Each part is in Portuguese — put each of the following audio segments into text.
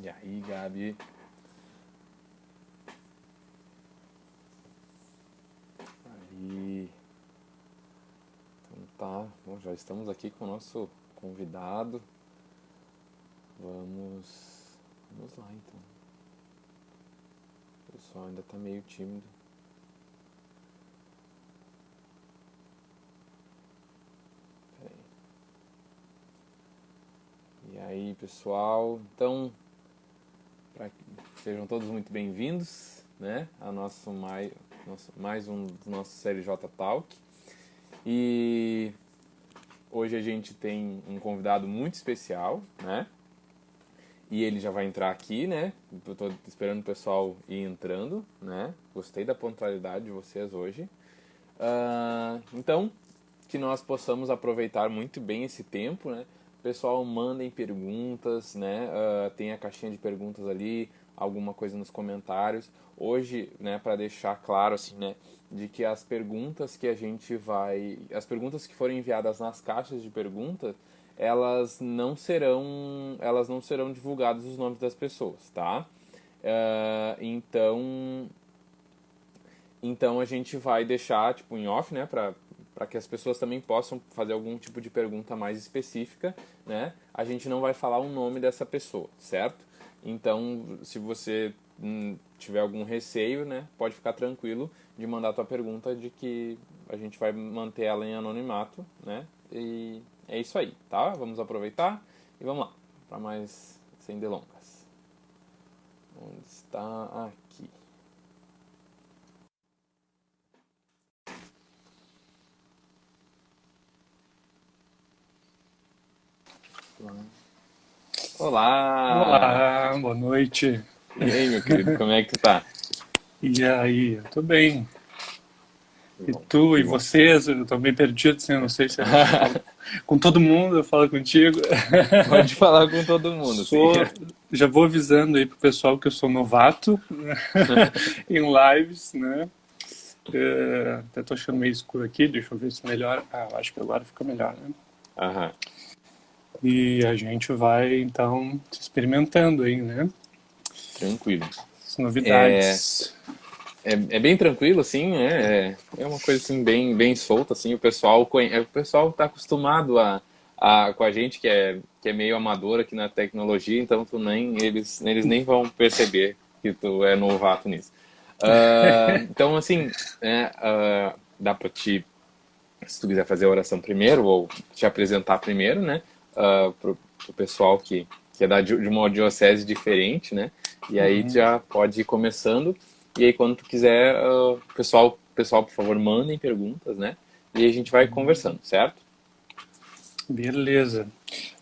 E aí, Gabi? Aí. Então tá, bom, já estamos aqui com o nosso convidado. Vamos lá então. O pessoal ainda tá meio tímido. Peraí. E aí, pessoal? Então, sejam todos muito bem-vindos, né? A mais um do nosso CLJ Talk. E hoje a gente tem um convidado muito especial, né? E ele já vai entrar aqui, né? Eu tô esperando o pessoal ir entrando, né? Gostei da pontualidade de vocês hoje. Então, que nós possamos aproveitar muito bem esse tempo, né? Pessoal, mandem perguntas, né? Tem a caixinha de perguntas ali, alguma coisa nos comentários. Hoje, né, para deixar claro, assim, né, de que as perguntas que as perguntas que forem enviadas nas caixas de perguntas, elas não serão divulgados os nomes das pessoas, tá? Então a gente vai deixar tipo em off, né, para que as pessoas também possam fazer algum tipo de pergunta mais específica, né? A gente não vai falar o nome dessa pessoa, certo? Então, se você tiver algum receio, né, pode ficar tranquilo de mandar a tua pergunta, de que a gente vai manter ela em anonimato, né? E é isso aí, tá? Vamos aproveitar e vamos lá, para mais sem delongas. Onde está? Aqui. Olá! Olá, boa noite. E aí, meu querido, como é que tu tá? E aí, eu tô bem. Que E bom, tu que e bom. vocês? Eu tô bem perdido, assim, eu não sei se eu falo com todo mundo, eu falo contigo. Pode falar com todo mundo, sim. Já vou avisando aí pro pessoal que eu sou novato em lives, né? Até tô achando meio escuro aqui, deixa eu ver se melhora. Ah, eu acho que agora fica melhor, né? Aham. E a gente vai, então, se experimentando aí, né? Tranquilo. As É, novidades. é bem tranquilo, assim, né? É uma coisa assim bem solta, assim. O pessoal tá acostumado com a gente que é meio amador aqui na tecnologia, então eles nem vão perceber que tu é novato nisso. Então, assim, né, dá pra se tu quiser fazer a oração primeiro ou te apresentar primeiro, né? Pro pessoal que é de uma diocese diferente, né? E aí tu já pode ir começando. E aí quando tu quiser, pessoal, por favor, mandem perguntas, né? E aí a gente vai conversando, certo? Beleza.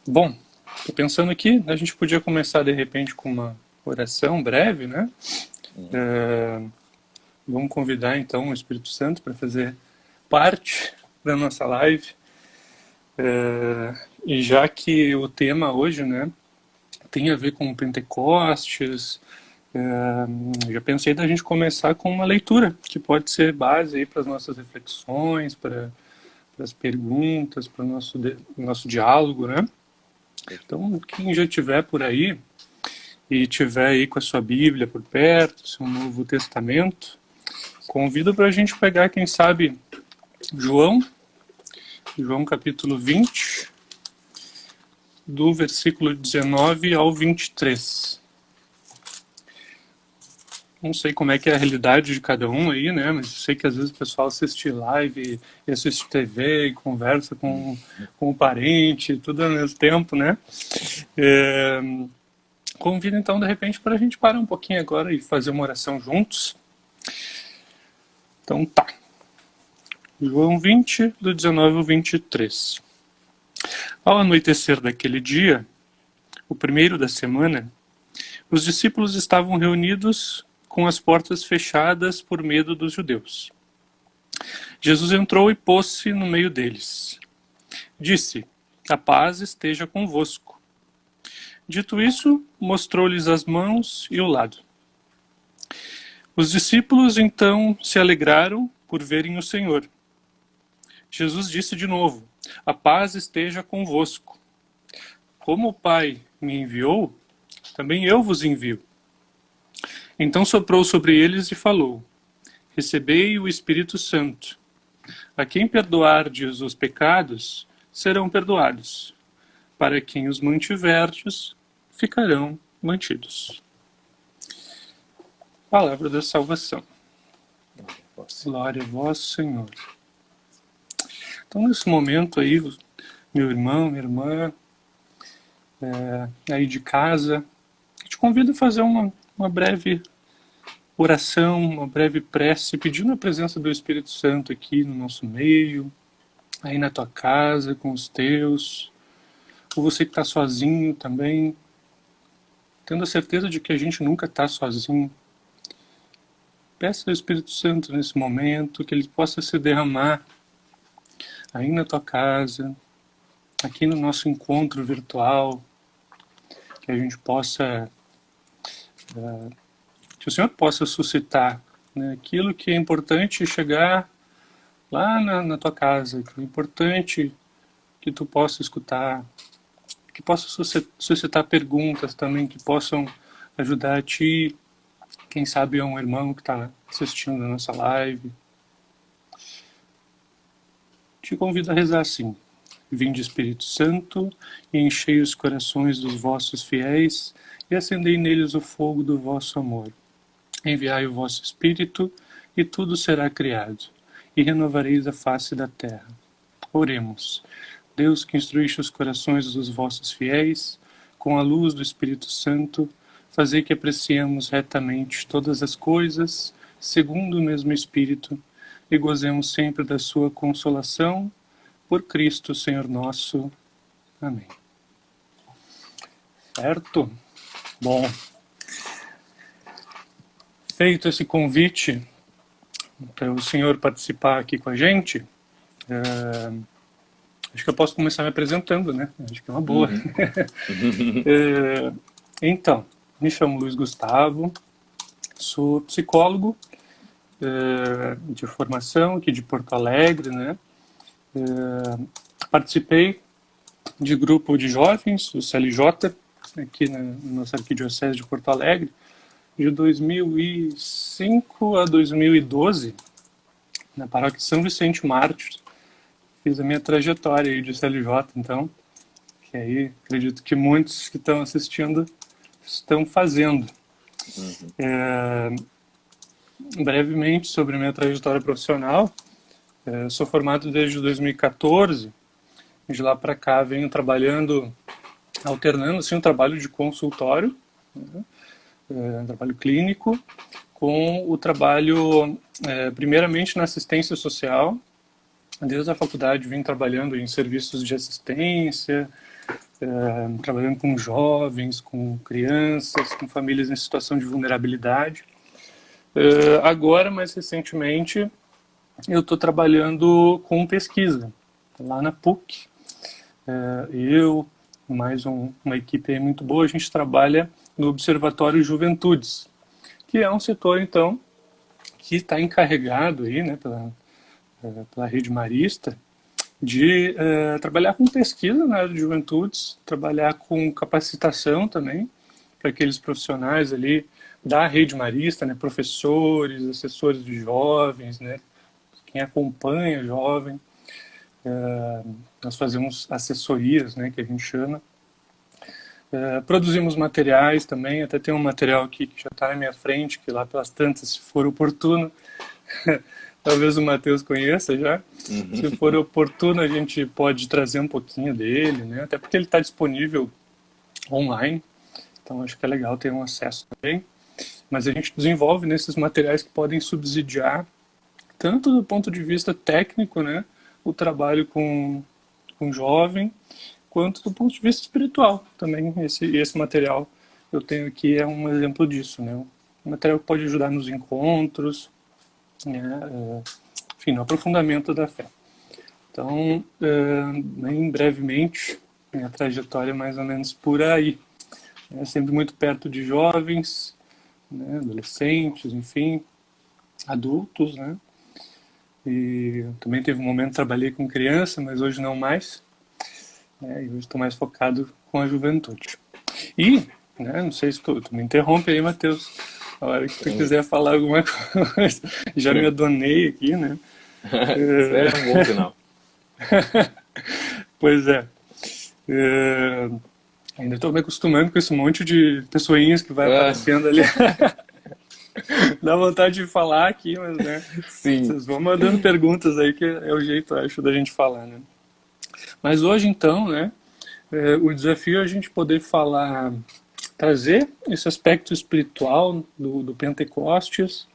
Bom, tô pensando aqui, a gente podia começar de repente com uma oração breve, né? Uhum. É, vamos convidar então o Espírito Santo para fazer parte da nossa live. E já que o tema hoje, né, tem a ver com Pentecostes, já pensei da gente começar com uma leitura que pode ser base aí para as nossas reflexões, para as perguntas, para o nosso diálogo, né? Então, quem já tiver por aí e tiver aí com a sua Bíblia por perto, seu Novo Testamento, convido para a gente pegar, quem sabe, João, João capítulo 20, do versículo 19 ao 23. Não sei como é que é a realidade de cada um aí, né? Mas eu sei que às vezes o pessoal assiste live, e assiste TV, e conversa com o parente, tudo ao mesmo tempo, né? É, convido então, de repente, para a gente parar um pouquinho agora e fazer uma oração juntos. Então tá. João 20, do 19 ao 23. Ao anoitecer daquele dia, o primeiro da semana, os discípulos estavam reunidos com as portas fechadas por medo dos judeus. Jesus entrou e pôs-se no meio deles. Disse: A paz esteja convosco. Dito isso, mostrou-lhes as mãos e o lado. Os discípulos então se alegraram por verem o Senhor. Jesus disse de novo: A paz esteja convosco. Como o Pai me enviou, também eu vos envio. Então soprou sobre eles e falou: recebei o Espírito Santo. A quem perdoardes os pecados, serão perdoados. Para quem os mantiverdes, ficarão mantidos. Palavra da salvação. Glória a vós, Senhor. Então, nesse momento aí, meu irmão, minha irmã, aí de casa, eu te convido a fazer uma breve oração, uma breve prece, pedindo a presença do Espírito Santo aqui no nosso meio, aí na tua casa, com os teus, ou você que está sozinho também, tendo a certeza de que a gente nunca está sozinho. Peça ao Espírito Santo nesse momento, que ele possa se derramar aí na tua casa, aqui no nosso encontro virtual, que a gente possa, que o Senhor possa suscitar, né, aquilo que é importante chegar lá na tua casa, que é importante que tu possa escutar, que possa suscitar perguntas também, que possam ajudar a ti, quem sabe é um irmão que está assistindo a nossa live. Te convido a rezar assim: vinde Espírito Santo, e enchei os corações dos vossos fiéis, e acendei neles o fogo do vosso amor. Enviai o vosso Espírito, e tudo será criado, e renovareis a face da terra. Oremos. Deus, que instruíste os corações dos vossos fiéis, com a luz do Espírito Santo, fazei que apreciemos retamente todas as coisas, segundo o mesmo Espírito, e gozemos sempre da sua consolação, por Cristo, Senhor nosso. Amém. Certo? Bom, feito esse convite para o senhor participar aqui com a gente, acho que eu posso começar me apresentando, né? Acho que é uma boa. Então, me chamo Luiz Gustavo, sou psicólogo de formação aqui de Porto Alegre, né? Participei de grupo de jovens, o CLJ, aqui na nossa arquidiocese de Porto Alegre, de 2005 a 2012, na paróquia São Vicente Mártir. Fiz a minha trajetória aí de CLJ, então, que aí acredito que muitos que estão assistindo estão fazendo. Brevemente sobre minha trajetória profissional, sou formado desde 2014, de lá para cá venho trabalhando, alternando assim, um trabalho de consultório, né, um trabalho clínico, com o trabalho primeiramente na assistência social. Desde a faculdade vim trabalhando em serviços de assistência, trabalhando com jovens, com crianças, com famílias em situação de vulnerabilidade. Agora, mais recentemente, eu estou trabalhando com pesquisa, lá na PUC. Eu, mais uma equipe muito boa, a gente trabalha no Observatório Juventudes, que é um setor, então, que está encarregado aí, né, pela Rede Marista, de trabalhar com pesquisa na área de juventudes, trabalhar com capacitação também, para aqueles profissionais ali da Rede Marista, né, professores, assessores de jovens, né, quem acompanha jovem. Nós fazemos assessorias, né, que a gente chama. Produzimos materiais também, até tem um material aqui que já está na minha frente, que lá pelas tantas, se for oportuno, talvez o Matheus conheça já. Se for oportuno, a gente pode trazer um pouquinho dele, né? Até porque ele está disponível online, então acho que é legal ter um acesso também. Mas a gente desenvolve nesses materiais que podem subsidiar, tanto do ponto de vista técnico, né, o trabalho com jovem, quanto do ponto de vista espiritual também. Esse material que eu tenho aqui é um exemplo disso, né? Um material que pode ajudar nos encontros, né? Enfim, no aprofundamento da fé. Então, bem brevemente, minha trajetória é mais ou menos por aí. Sempre muito perto de jovens, né? Adolescentes, enfim, adultos, né? E também teve um momento que trabalhei com criança, mas hoje não mais. E hoje estou mais focado com a juventude. E né? Não sei se tu me interrompe aí, Matheus. A hora que tu quiser falar alguma coisa. Já me adonei aqui, né? Isso é um bom sinal. Pois é. É, ainda estou me acostumando com esse monte de pessoinhas que vai Ah, aparecendo ali. Dá vontade de falar aqui, mas né? sim. Vocês vão mandando perguntas aí, que é o jeito, acho, da gente falar, né? Mas hoje, então, né? O desafio é a gente poder falar, trazer esse aspecto espiritual do Pentecostes,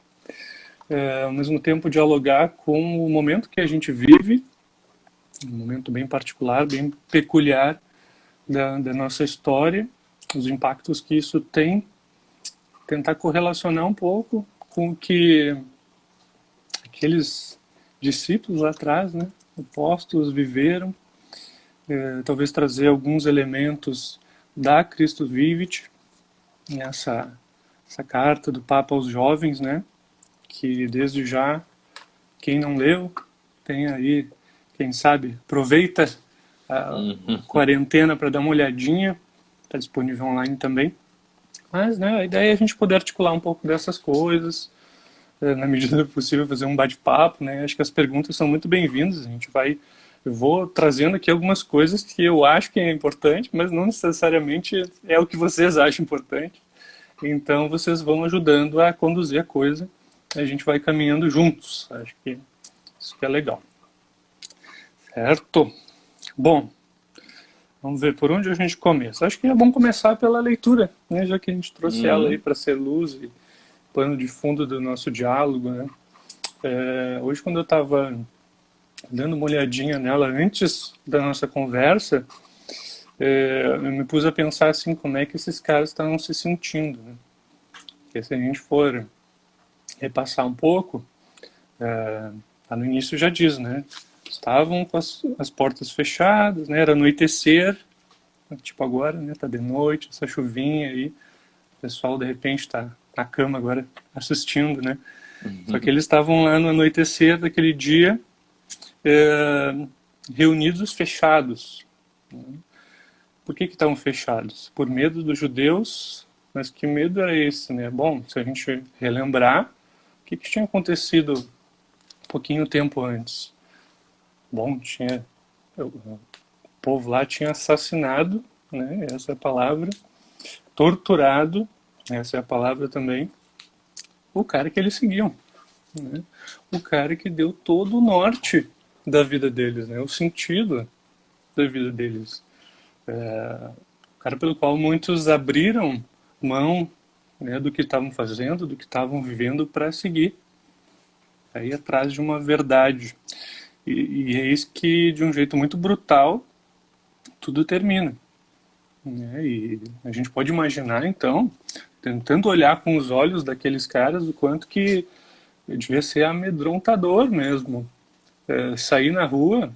ao mesmo tempo dialogar com o momento que a gente vive, um momento bem particular, bem peculiar da nossa história, os impactos que isso tem, tentar correlacionar um pouco com o que aqueles discípulos lá atrás, né, apóstolos, viveram, talvez trazer alguns elementos da Christus Vivit, essa carta do Papa aos jovens, né, que desde já, quem não leu, tem aí, quem sabe, aproveita a quarentena para dar uma olhadinha, está disponível online também. Mas, né, a ideia é a gente poder articular um pouco dessas coisas, na medida do possível fazer um bate-papo, né? Acho que as perguntas são muito bem-vindas. Eu vou trazendo aqui algumas coisas que eu acho que é importante, mas não necessariamente é o que vocês acham importante. Então vocês vão ajudando a conduzir a coisa, a gente vai caminhando juntos. Acho que isso que é legal. Certo? Bom, vamos ver por onde a gente começa. Acho que é bom começar pela leitura, né? Já que a gente trouxe ela aí para ser luz e pano de fundo do nosso diálogo, né? Hoje, quando eu estava dando uma olhadinha nela antes da nossa conversa, eu me pus a pensar assim, como é que esses caras estavam se sentindo, né? Porque se a gente for repassar um pouco, lá no início já diz, né? Estavam com as portas fechadas, né? Era anoitecer, tipo agora, né? Tá de noite, essa chuvinha aí, o pessoal de repente está na cama agora assistindo, né? Só que eles estavam lá no anoitecer daquele dia, reunidos fechados. Por que estavam fechados? Por medo dos judeus, mas que medo era esse, né? Bom, se a gente relembrar, o que tinha acontecido um pouquinho tempo antes? Bom, o povo lá tinha assassinado, né? Essa é a palavra, torturado, essa é a palavra também, o cara que eles seguiam, né? O cara que deu todo o norte da vida deles, né? O sentido da vida deles. O cara pelo qual muitos abriram mão, né, do que estavam fazendo, do que estavam vivendo para seguir. Aí atrás de uma verdade. E eis que, de um jeito muito brutal, tudo termina. Né? E a gente pode imaginar, então, tentando olhar com os olhos daqueles caras, o quanto que devia ser amedrontador mesmo. Sair na rua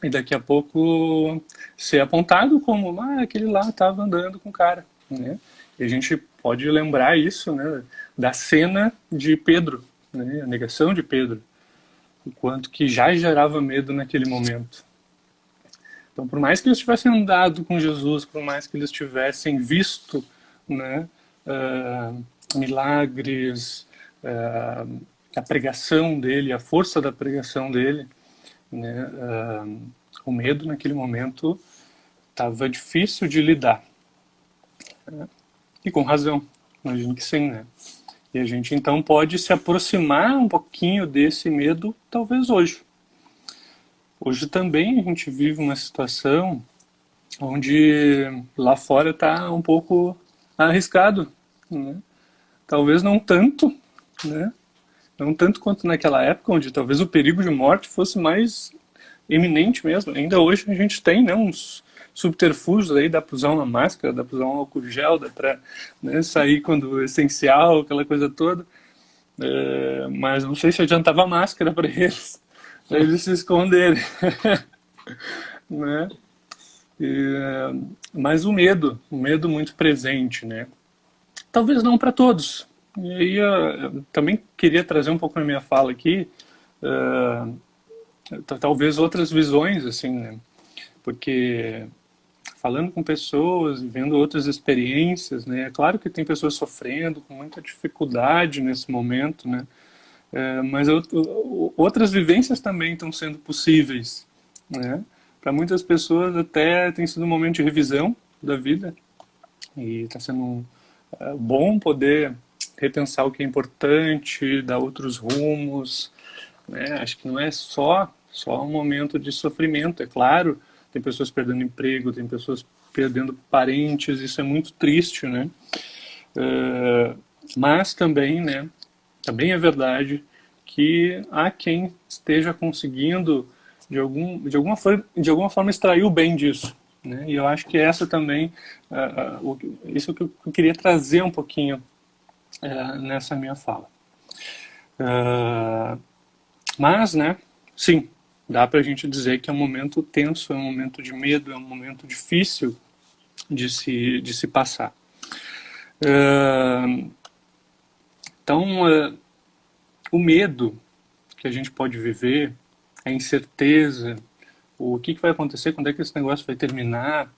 e daqui a pouco ser apontado como aquele lá estava andando com o cara, né? E a gente pode lembrar isso, né, da cena de Pedro, né, a negação de Pedro, o quanto que já gerava medo naquele momento. Então, por mais que eles tivessem andado com Jesus, por mais que eles tivessem visto, né, milagres, a pregação dele, a força da pregação dele, né, o medo naquele momento estava difícil de lidar. E com razão, imagino que sim, né? E a gente então pode se aproximar um pouquinho desse medo, talvez hoje. Hoje também a gente vive uma situação onde lá fora está um pouco arriscado, né? Talvez não tanto, né? Não tanto quanto naquela época, onde talvez o perigo de morte fosse mais iminente mesmo. Ainda hoje a gente tem, né, uns subterfúgios aí, dá para usar uma máscara, dá para usar um álcool gel, dá para, né, sair quando é essencial, aquela coisa toda. Mas não sei se adiantava máscara para eles se esconderem. Né? Mas o medo muito presente, né? Talvez não para todos. E aí eu também queria trazer um pouco na minha fala aqui, talvez outras visões, assim, né? Porque falando com pessoas e vendo outras experiências, né? É claro que tem pessoas sofrendo com muita dificuldade nesse momento, né? Mas outras vivências também estão sendo possíveis, né? Para muitas pessoas até tem sido um momento de revisão da vida e está sendo bom poder repensar o que é importante, dar outros rumos, né? Acho que não é só um momento de sofrimento, é claro. Tem pessoas perdendo emprego, tem pessoas perdendo parentes, isso é muito triste, né? Mas também, né? Também é verdade que há quem esteja conseguindo de alguma forma extrair o bem disso, né? E eu acho que essa também, isso que eu queria trazer um pouquinho nessa minha fala. Mas, né, sim, dá pra gente dizer que é um momento tenso, é um momento de medo, é um momento difícil de se passar. Então, o medo que a gente pode viver, a incerteza, o que vai acontecer, quando é que esse negócio vai terminar,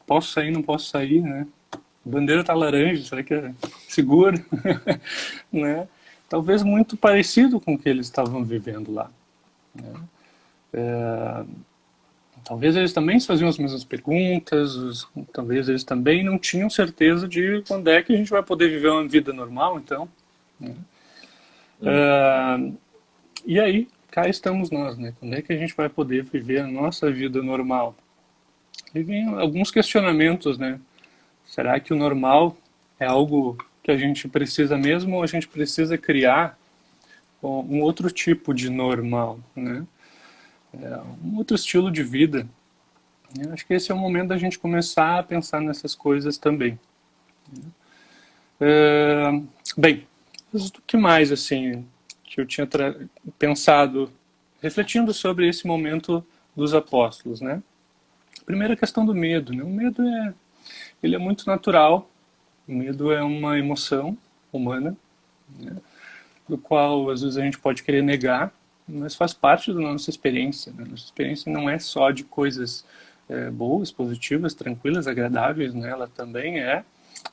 posso sair, não posso sair, né? A bandeira tá laranja, será que é seguro? Né? Talvez muito parecido com o que eles estavam vivendo lá. Né? Talvez eles também se faziam as mesmas perguntas, talvez eles também não tinham certeza de quando é que a gente vai poder viver uma vida normal, então. Né? E aí, cá estamos nós, né? Quando é que a gente vai poder viver a nossa vida normal? E vem alguns questionamentos, né? Será que o normal é algo que a gente precisa mesmo ou a gente precisa criar um outro tipo de normal, né? Um outro estilo de vida? Eu acho que esse é o momento da gente começar a pensar nessas coisas também. Bem, o que mais, assim, que eu tinha pensado, refletindo sobre esse momento dos apóstolos, né? Primeira questão do medo, né? O medo ele é muito natural. O medo é uma emoção humana, né? Do qual às vezes a gente pode querer negar, mas faz parte da nossa experiência. Né? Nossa experiência não é só de coisas boas, positivas, tranquilas, agradáveis, né? Ela também é.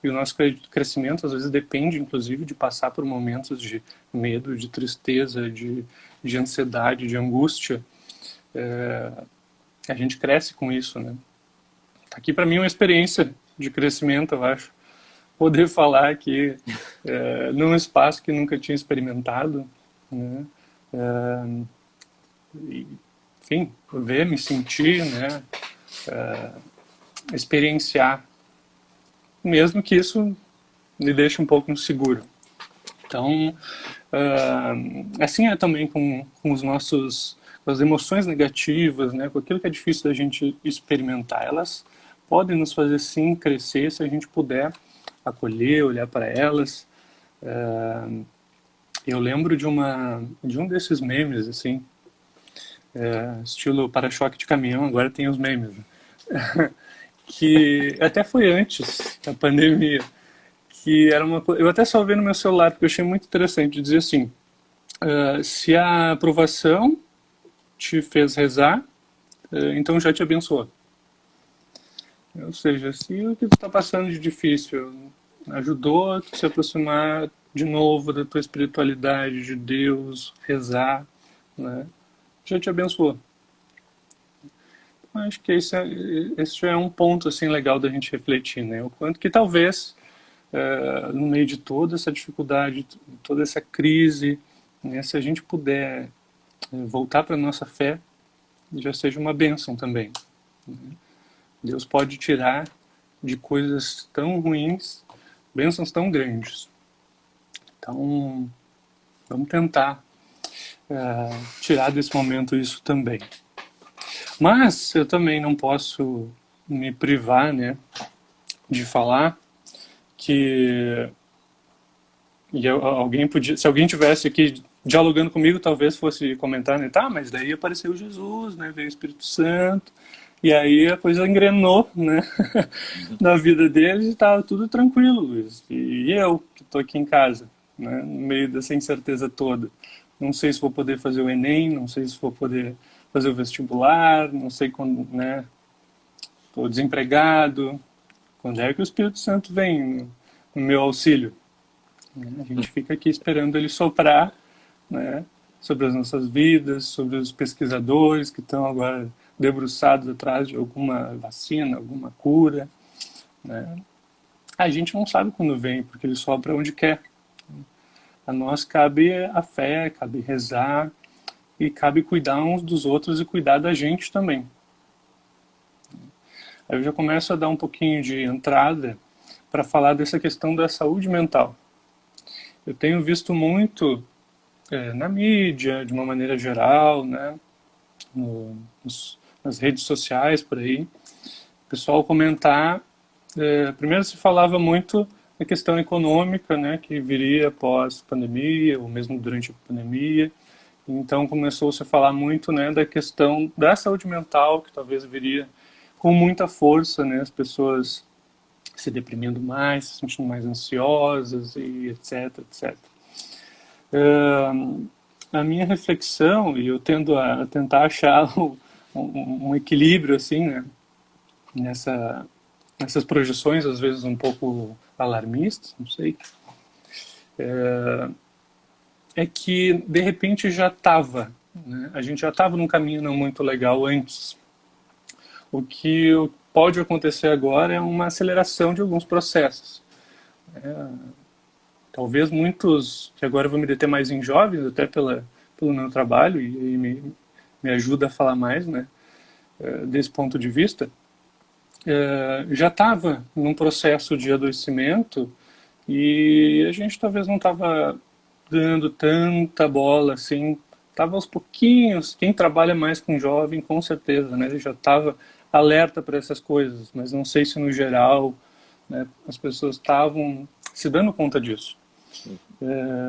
E o nosso crescimento às vezes depende, inclusive, de passar por momentos de medo, de tristeza, de ansiedade, de angústia. A gente cresce com isso, né? Aqui para mim é uma experiência de crescimento, eu acho. Poder falar aqui num espaço que nunca tinha experimentado, né? Enfim, ver, me sentir, né? Experienciar, mesmo que isso me deixe um pouco inseguro. Então, assim é também com as emoções negativas, né? Com aquilo que é difícil da gente experimentar. Elas podem nos fazer sim crescer se a gente puder acolher, olhar para elas. Eu lembro de um desses memes, assim, estilo para-choque de caminhão, agora tem os memes, né? Que até foi antes da pandemia, que era eu até salvei no meu celular, porque eu achei muito interessante, dizer assim, se a aprovação te fez rezar, então já te abençoou. Ou seja, se o que tu está passando de difícil ajudou a tu se aproximar de novo da tua espiritualidade, de Deus, rezar, né, já te abençoou. Acho que esse já é um ponto assim legal da gente refletir, né? O quanto que talvez no meio de toda essa dificuldade, toda essa crise, né, se a gente puder voltar para a nossa fé, já seja uma bênção também. Né? Deus pode tirar de coisas tão ruins bênçãos tão grandes. Então, vamos tentar tirar desse momento isso também. Mas eu também não posso me privar, né, de falar que alguém podia, se alguém tivesse aqui dialogando comigo, talvez fosse comentar, né, tá, mas daí apareceu Jesus, né, veio o Espírito Santo, e aí a coisa engrenou, né, na vida deles e estava tudo tranquilo, Luiz. E eu, que estou aqui em casa, né, no meio dessa incerteza toda. Não sei se vou poder fazer o Enem, não sei se vou poder fazer o vestibular, não sei quando, né, estou desempregado, quando é que o Espírito Santo vem no meu auxílio? A gente fica aqui esperando ele soprar, né, sobre as nossas vidas, sobre os pesquisadores que estão agora debruçados atrás de alguma vacina, alguma cura, né? A gente não sabe quando vem, porque ele sopra onde quer. A nós cabe a fé, cabe rezar e cabe cuidar uns dos outros e cuidar da gente também. Aí eu já começo a dar um pouquinho de entrada para falar dessa questão da saúde mental. Eu tenho visto muito na mídia, de uma maneira geral, né, nas redes sociais, por aí, o pessoal comentar. Primeiro se falava muito da questão econômica, né, que viria após pandemia, ou mesmo durante a pandemia. Então começou-se a falar muito, né, da questão da saúde mental, que talvez viria com muita força, né, as pessoas se deprimindo mais, se sentindo mais ansiosas, e etc, etc. A minha reflexão, e eu tendo a tentar achar um equilíbrio assim, né, nessas projeções, às vezes um pouco alarmistas, não sei, é que de repente já estava, né, a gente já estava num caminho não muito legal antes. O que pode acontecer agora é uma aceleração de alguns processos. Talvez muitos, que agora eu vou me deter mais em jovens, até pelo meu trabalho, e me ajuda a falar mais, né, desse ponto de vista, já estava num processo de adoecimento e a gente talvez não estava dando tanta bola assim, estava aos pouquinhos. Quem trabalha mais com jovem, com certeza, né, já estava alerta para essas coisas, mas não sei se no geral, né, as pessoas estavam se dando conta disso.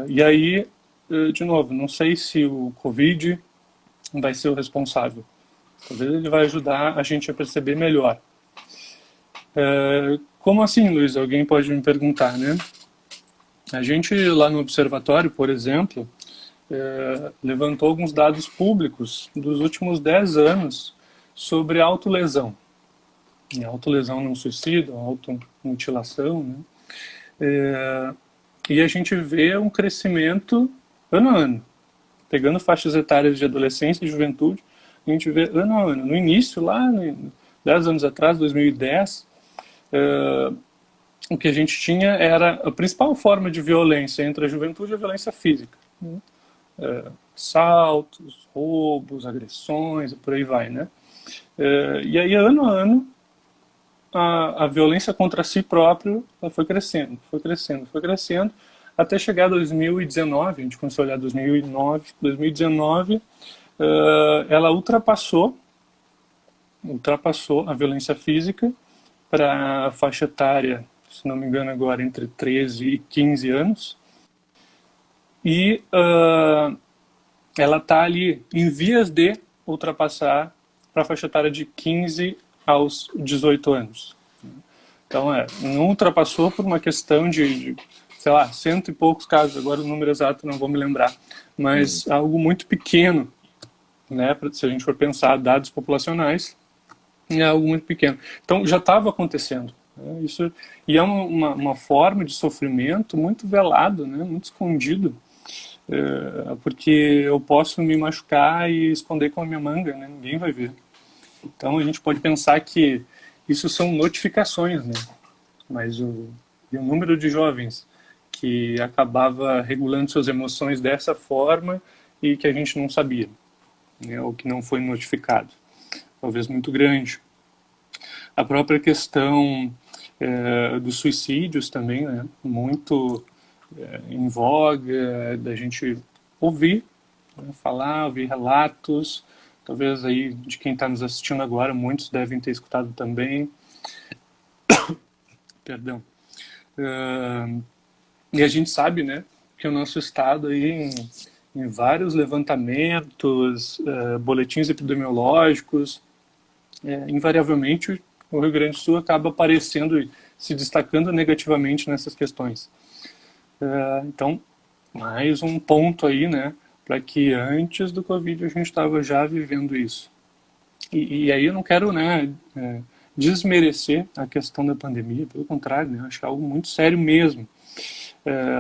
E aí, de novo, não sei se o Covid vai ser o responsável. Talvez ele vai ajudar a gente a perceber melhor. Como assim, Luiz? Alguém pode me perguntar, né? A gente lá no observatório, por exemplo, levantou alguns dados públicos dos últimos 10 anos sobre autolesão. E autolesão não suicídio, automutilação, né? E a gente vê um crescimento ano a ano. Pegando faixas etárias de adolescência e juventude, a gente vê ano a ano. No início, lá, 10 anos atrás, 2010, o que a gente tinha era a principal forma de violência entre a juventude e a violência física. Né? Assaltos, roubos, agressões e por aí vai, né? E aí, ano a ano, a violência contra si próprio foi crescendo, até chegar a 2019, a gente começou a olhar 2019, ela ultrapassou a violência física para a faixa etária, se não me engano agora, entre 13 e 15 anos, e ela está ali em vias de ultrapassar para a faixa etária de 15 aos 18 anos. Então, não ultrapassou por uma questão de, sei lá, 100 e poucos casos, agora o número exato não vou me lembrar, mas algo muito pequeno, né, se a gente for pensar dados populacionais, é algo muito pequeno. Então, já estava acontecendo. Né, isso, e é uma forma de sofrimento muito velado, né, muito escondido, porque eu posso me machucar e esconder com a minha manga, né, ninguém vai ver. Então, a gente pode pensar que isso são notificações, né? Mas o número de jovens que acabava regulando suas emoções dessa forma e que a gente não sabia, né? Ou que não foi notificado, talvez muito grande. A própria questão dos suicídios também, né? Muito em voga, da gente ouvir, né? Falar, ouvir relatos. Talvez aí, de quem está nos assistindo agora, muitos devem ter escutado também. Perdão. E a gente sabe, né, que o nosso estado aí, em vários levantamentos, boletins epidemiológicos, invariavelmente o Rio Grande do Sul acaba aparecendo e se destacando negativamente nessas questões. Então, mais um ponto aí, né, para que antes do Covid a gente estava já vivendo isso. E aí eu não quero, né, desmerecer a questão da pandemia, pelo contrário, né? Eu acho que é algo muito sério mesmo.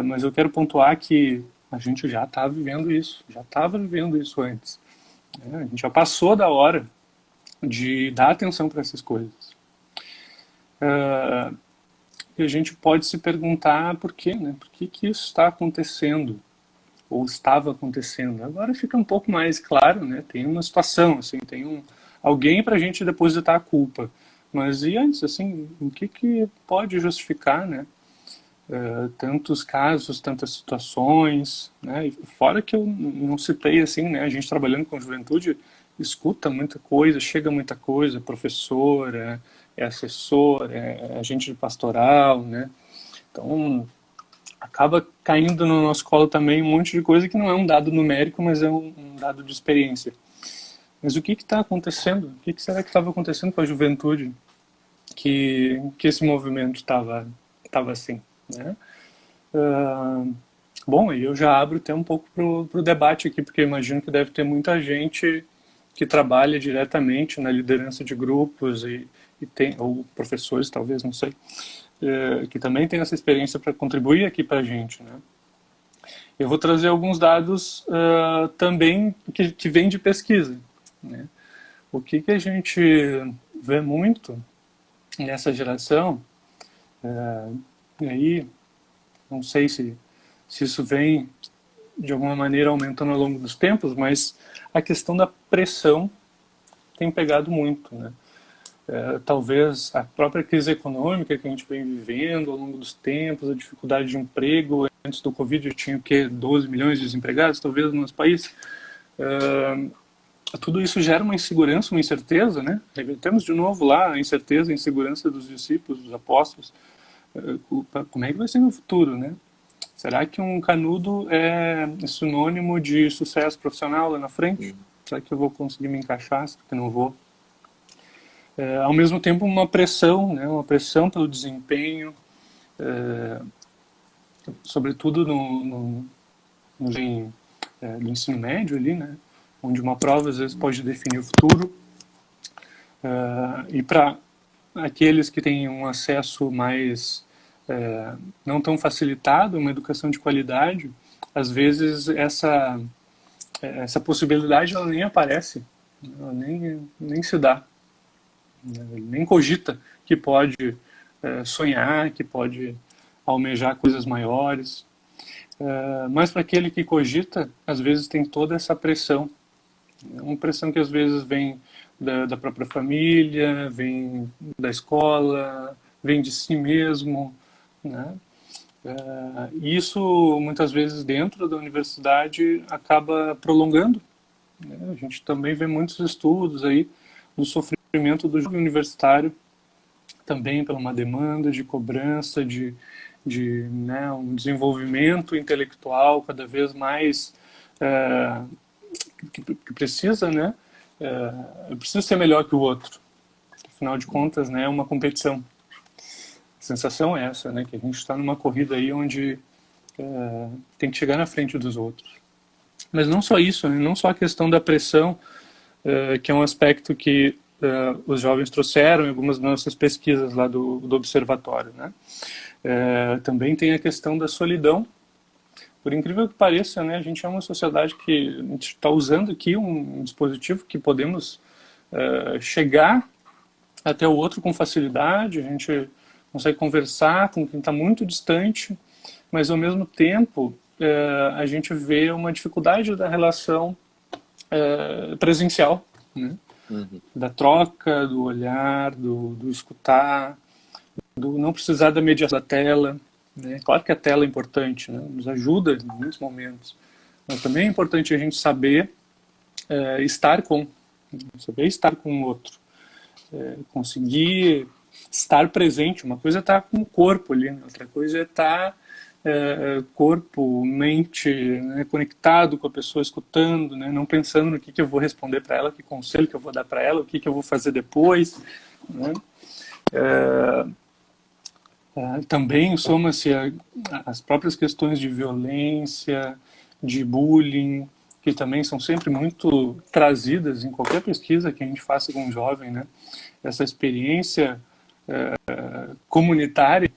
Mas eu quero pontuar que a gente já está vivendo isso, já estava vivendo isso antes. Né? A gente já passou da hora de dar atenção para essas coisas. E a gente pode se perguntar por quê, né? Por que que isso está acontecendo? Ou estava acontecendo? Agora fica um pouco mais claro, né? Tem uma situação, assim, alguém para a gente depositar a culpa. Mas e antes, assim, o que que pode justificar, né? Tantos casos, tantas situações, né? E fora que eu não citei, assim, né? A gente trabalhando com juventude escuta muita coisa, chega muita coisa, professor, é assessor, é agente de pastoral, né? Então, acaba caindo no nosso colo também um monte de coisa que não é um dado numérico, mas é um dado de experiência. Mas o que está acontecendo? O que será que estava acontecendo com a juventude que esse movimento estava assim, né? Bom, aí eu já abro até um pouco para o debate aqui, porque eu imagino que deve ter muita gente que trabalha diretamente na liderança de grupos e tem, ou professores, talvez, não sei, que também tem essa experiência para contribuir aqui para a gente, né? Eu vou trazer alguns dados também que vêm de pesquisa, né? O que a gente vê muito nessa geração, e aí não sei se isso vem de alguma maneira aumentando ao longo dos tempos, mas a questão da pressão tem pegado muito, né? Talvez a própria crise econômica que a gente vem vivendo ao longo dos tempos, a dificuldade de emprego. Antes do Covid tinha o quê? 12 milhões de desempregados, talvez, no nosso país. Tudo isso gera uma insegurança, uma incerteza, né? Temos de novo lá a incerteza, a insegurança dos discípulos, dos apóstolos. Como é que vai ser no futuro, né? Será que um canudo é sinônimo de sucesso profissional lá na frente? Será que eu vou conseguir me encaixar? Será que não vou? Ao mesmo tempo, uma pressão, né? Uma pressão pelo desempenho, sobretudo no ensino médio ali, né? Onde uma prova às vezes pode definir o futuro. E para aqueles que têm um acesso mais não tão facilitado, uma educação de qualidade, às vezes essa possibilidade ela nem aparece, ela nem se dá, nem cogita que pode sonhar, que pode almejar coisas maiores. Mas para aquele que cogita, às vezes tem toda essa pressão. Uma pressão que às vezes vem da própria família, vem da escola, vem de si mesmo, né? Isso muitas vezes dentro da universidade acaba prolongando, né? A gente também vê muitos estudos aí do sofrimento do jovem universitário, também por uma demanda de cobrança, de né, um desenvolvimento intelectual cada vez mais que precisa, né? Eu preciso ser melhor que o outro. Afinal de contas, né, é uma competição. A sensação é essa, né, que a gente está numa corrida aí onde tem que chegar na frente dos outros. Mas não só isso, né, não só a questão da pressão, que é um aspecto que os jovens trouxeram em algumas das nossas pesquisas lá do observatório, né? Também tem a questão da solidão. Por incrível que pareça, né, a gente é uma sociedade que a gente está usando aqui um dispositivo que podemos chegar até o outro com facilidade, a gente consegue conversar com quem está muito distante, mas ao mesmo tempo a gente vê uma dificuldade da relação presencial, né? Da troca, do olhar, do escutar, do não precisar da mediação da tela, né? Claro que a tela é importante, né? Nos ajuda em muitos momentos, mas também é importante a gente saber estar com o outro, conseguir estar presente. Uma coisa é estar com o corpo ali, né? Outra coisa é estar corpo, mente, né? Conectado com a pessoa, escutando, né? Não pensando no que eu vou responder para ela, que conselho que eu vou dar para ela, o que eu vou fazer depois, né? Também soma-se as próprias questões de violência, de bullying, que também são sempre muito trazidas em qualquer pesquisa que a gente faça com um jovem, né? Essa experiência comunitária,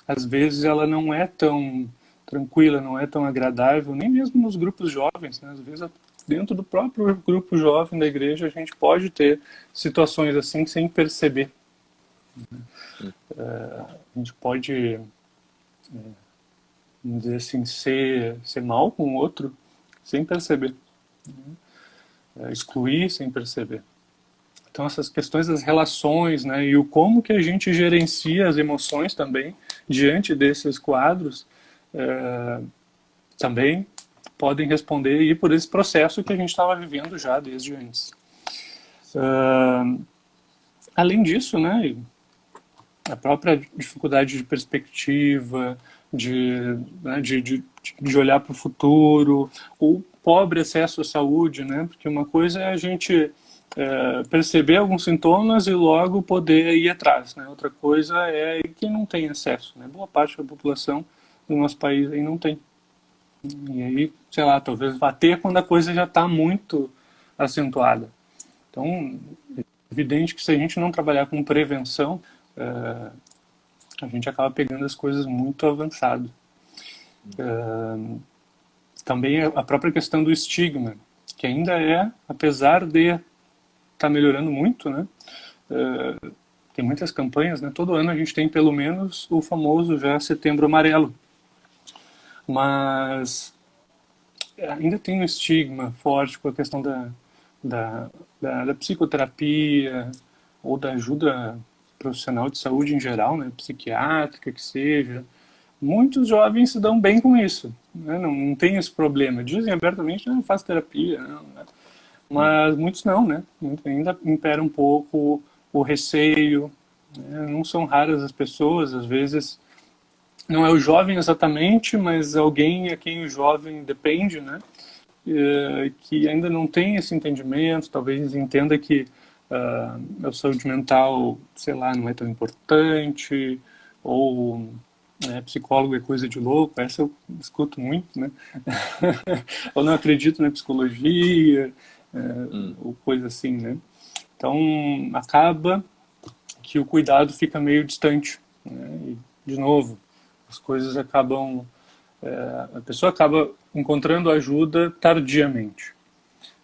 às vezes ela não é tão tranquila, não é tão agradável, nem mesmo nos grupos jovens, né? Às vezes dentro do próprio grupo jovem da igreja a gente pode ter situações assim sem perceber. A gente pode, vamos dizer assim, ser mal com o outro sem perceber, excluir sem perceber. Então essas questões das relações, né, e o como que a gente gerencia as emoções também diante desses quadros, também podem responder e por esse processo que a gente estava vivendo já desde antes. Além disso, né, a própria dificuldade de perspectiva, de olhar para o futuro, o pobre acesso à saúde, né, porque uma coisa é a gente perceber alguns sintomas e logo poder ir atrás, né? Outra coisa é quem não tem acesso, né? Boa parte da população do nosso país aí não tem. E aí, sei lá, talvez vá ter quando a coisa já está muito acentuada. Então, é evidente que se a gente não trabalhar com prevenção, a gente acaba pegando as coisas muito avançado. Também a própria questão do estigma, que ainda apesar de está melhorando muito, né? Tem muitas campanhas, né? Todo ano a gente tem pelo menos o famoso já Setembro Amarelo, mas ainda tem um estigma forte com a questão da psicoterapia ou da ajuda profissional de saúde em geral, né? Psiquiátrica que seja. Muitos jovens se dão bem com isso, né? Não tem esse problema. Dizem abertamente, não faz terapia, não, né? Mas muitos não, né? Ainda impera um pouco o receio, né? Não são raras as pessoas, às vezes não é o jovem exatamente, mas alguém a quem o jovem depende, né? Que ainda não tem esse entendimento, talvez entenda que a saúde mental, sei lá, não é tão importante, ou psicólogo é coisa de louco, essa eu escuto muito, né? Ou não acredito na psicologia, ou coisa assim, né? Então, acaba que o cuidado fica meio distante, né? E, de novo, as coisas acabam... a pessoa acaba encontrando ajuda tardiamente.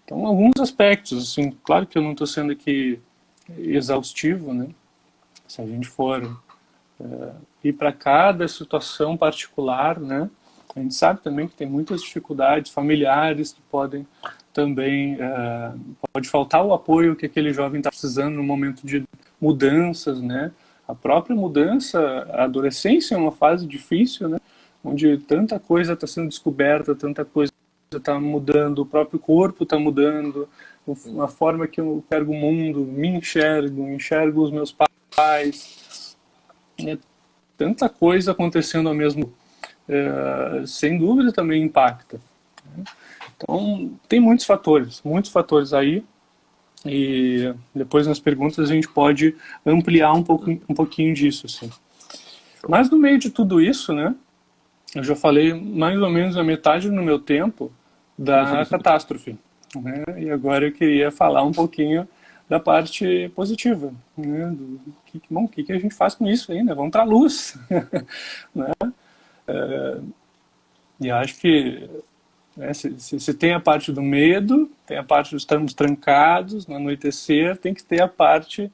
Então, alguns aspectos, assim, claro que eu não estou sendo aqui exaustivo, né? Se a gente for ir para cada situação particular, né? A gente sabe também que tem muitas dificuldades familiares que podem também, pode faltar o apoio que aquele jovem está precisando no momento de mudanças, né? A própria mudança, a adolescência é uma fase difícil, né? Onde tanta coisa está sendo descoberta, tanta coisa está mudando, o próprio corpo está mudando, a forma que eu enxergo o mundo, me enxergo os meus pais, tanta coisa acontecendo ao mesmo tempo, sem dúvida também impacta. Então, tem muitos fatores aí, e depois nas perguntas a gente pode ampliar um pouquinho disso, assim. Mas no meio de tudo isso, né, eu já falei mais ou menos a metade do meu tempo da catástrofe, né, e agora eu queria falar um pouquinho da parte positiva, né, o que a gente faz com isso aí, né, vamos para a luz, né, e acho que se tem a parte do medo, tem a parte de estarmos trancados no anoitecer, tem que ter a parte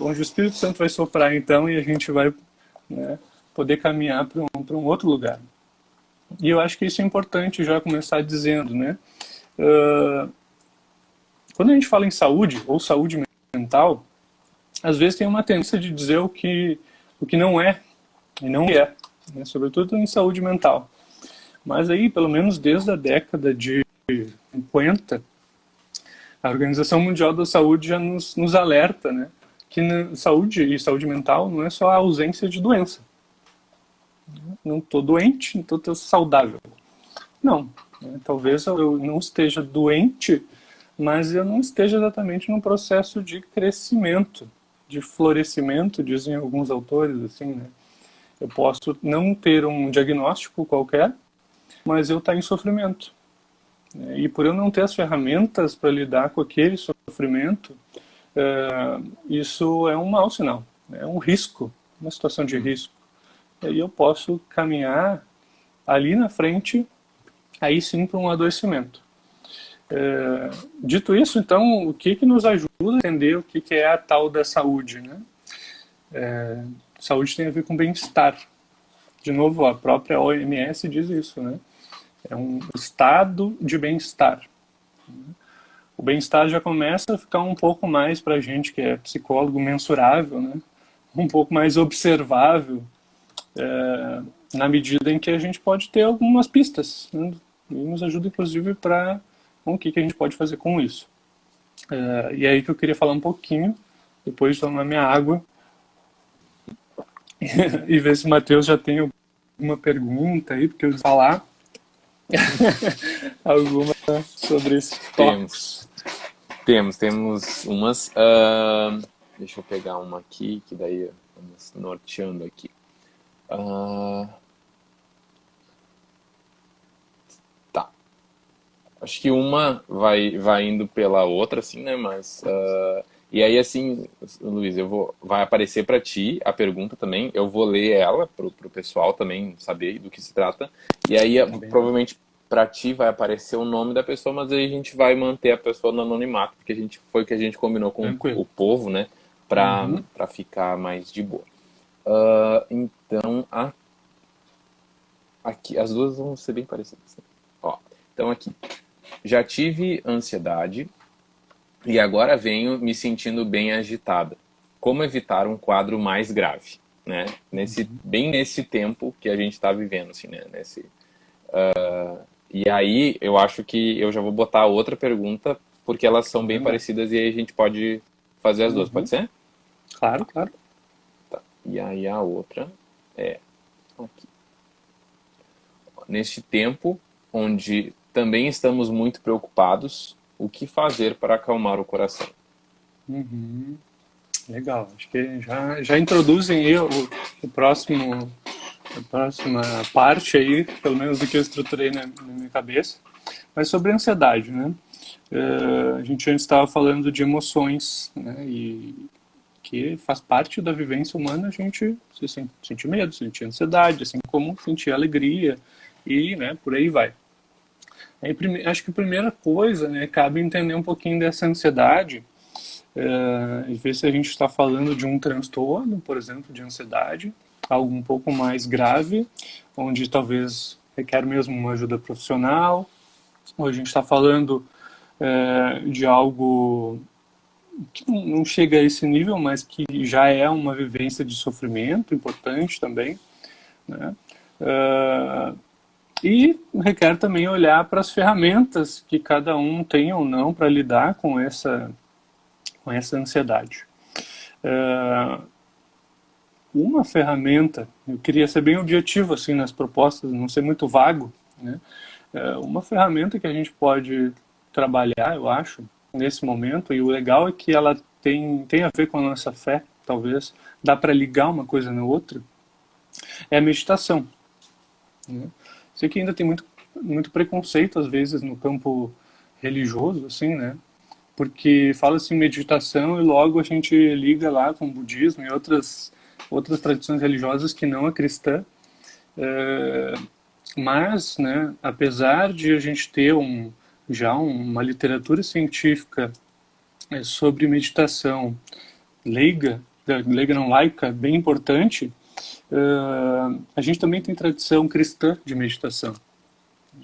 onde o Espírito Santo vai soprar então e a gente vai, né, poder caminhar para um outro lugar. E eu acho que isso é importante já começar dizendo, né? Quando a gente fala em saúde ou saúde mental, às vezes tem uma tendência de dizer o que não é e não é, né? Sobretudo em saúde mental. Mas aí, pelo menos desde a década de 50, a Organização Mundial da Saúde já nos alerta, né, que saúde e saúde mental não é só a ausência de doença. Não estou doente, então estou saudável. Não, né, talvez eu não esteja doente, mas eu não esteja exatamente num processo de crescimento, de florescimento, dizem alguns autores, assim, né. Eu posso não ter um diagnóstico qualquer, mas eu estou em sofrimento. E por eu não ter as ferramentas para lidar com aquele sofrimento, isso é um mau sinal, é um risco, uma situação de risco. E aí eu posso caminhar ali na frente, aí sim para um adoecimento. Dito isso, então, o que nos ajuda a entender o que é a tal da saúde, né? Saúde tem a ver com bem-estar. De novo, a própria OMS diz isso, né? É um estado de bem-estar. O bem-estar já começa a ficar um pouco mais para a gente que é psicólogo mensurável, né? Um pouco mais observável, na medida em que a gente pode ter algumas pistas, né? E nos ajuda, inclusive, para o que a gente pode fazer com isso. E aí que eu queria falar um pouquinho, depois de tomar minha água, e ver se o Matheus já tem alguma pergunta aí, porque eu vou falar alguma sobre esses tópicos. Temos umas. Deixa eu pegar uma aqui, que daí vamos norteando aqui. Tá. Acho que uma vai indo pela outra, assim, né? Mas. E aí, assim, Luiz, vai aparecer para ti a pergunta também. Eu vou ler ela pro pessoal também saber do que se trata. E aí, provavelmente, para ti vai aparecer o nome da pessoa, mas aí a gente vai manter a pessoa no anonimato, porque foi o que a gente combinou com o povo, né? Para ficar mais de boa. Então, aqui, as duas vão ser bem parecidas. Ó, então, aqui. Já tive ansiedade e agora venho me sentindo bem agitada. Como evitar um quadro mais grave, né? Bem nesse tempo que a gente está vivendo, assim, né? E aí eu acho que eu já vou botar outra pergunta, porque elas são bem parecidas e aí a gente pode fazer as duas, pode ser? Claro, claro. Tá. E aí a outra é aqui. Neste tempo onde também estamos muito preocupados, o que fazer para acalmar o coração? Legal, acho que já introduzem aí a próxima parte aí, pelo menos do que eu estruturei na minha cabeça, mas sobre a ansiedade, né? A gente antes estava falando de emoções, né? E que faz parte da vivência humana a gente sentir medo, sentir ansiedade, assim como sentir alegria e, né, por aí vai. Aí, acho que a primeira coisa, né, cabe entender um pouquinho dessa ansiedade e ver se a gente está falando de um transtorno, por exemplo, de ansiedade, algo um pouco mais grave, onde talvez requer mesmo uma ajuda profissional, ou a gente está falando de algo que não chega a esse nível, mas que já é uma vivência de sofrimento importante também, né? E requer também olhar para as ferramentas que cada um tem ou não para lidar com essa ansiedade. Uma ferramenta, eu queria ser bem objetivo assim nas propostas, não ser muito vago, né? Uma ferramenta que a gente pode trabalhar, eu acho, nesse momento, e o legal é que ela tem a ver com a nossa fé, talvez, dá para ligar uma coisa na outra, é a meditação, né? Sei que ainda tem muito preconceito, às vezes, no campo religioso, assim, né? Porque fala-se em meditação e logo a gente liga lá com o budismo e outras tradições religiosas que não a cristã. Mas, né, apesar de a gente ter já uma literatura científica sobre meditação leiga não laica, bem importante, a gente também tem tradição cristã de meditação.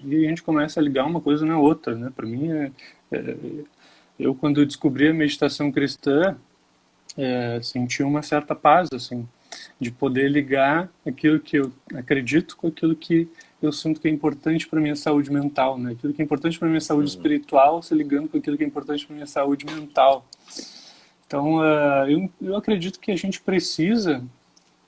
E a gente começa a ligar uma coisa na outra, né? Para mim, eu quando descobri a meditação cristã, senti uma certa paz, assim, de poder ligar aquilo que eu acredito com aquilo que eu sinto que é importante para minha saúde mental, né? Aquilo que é importante para minha saúde espiritual se ligando com aquilo que é importante para minha saúde mental. Então, eu acredito que a gente precisa,